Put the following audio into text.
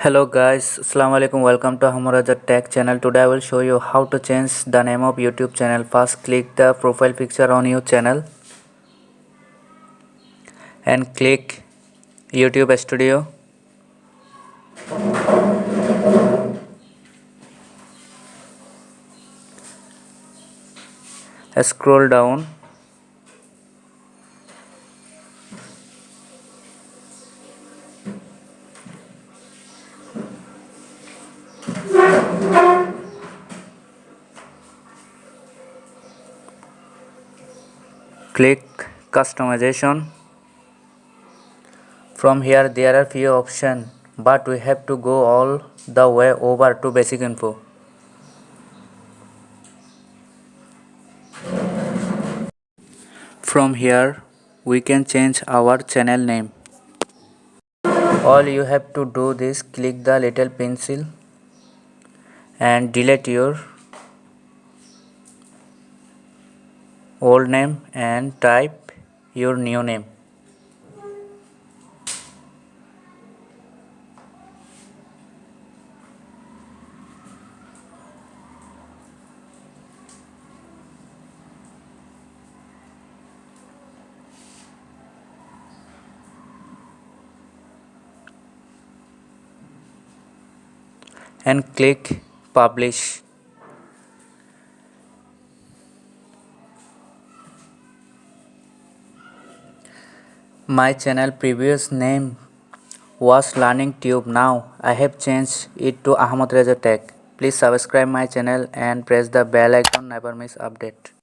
Hello guys, Assalamu alaikum. Welcome to Hamuraja Tech channel. Today I will show you how to change the name of YouTube channel. First click the profile picture on your channel and click YouTube Studio. Scroll down. Click customization. From here there are few options, but we have to go all the way over to basic info. From here we can change our channel name. All you have to do is click the little pencil and delete your old name and type your new name. And click publish. My channel previous name was Learning Tube. Now I have changed it to Ahmad Reza Tech. Please subscribe my channel and press the bell icon, never miss update.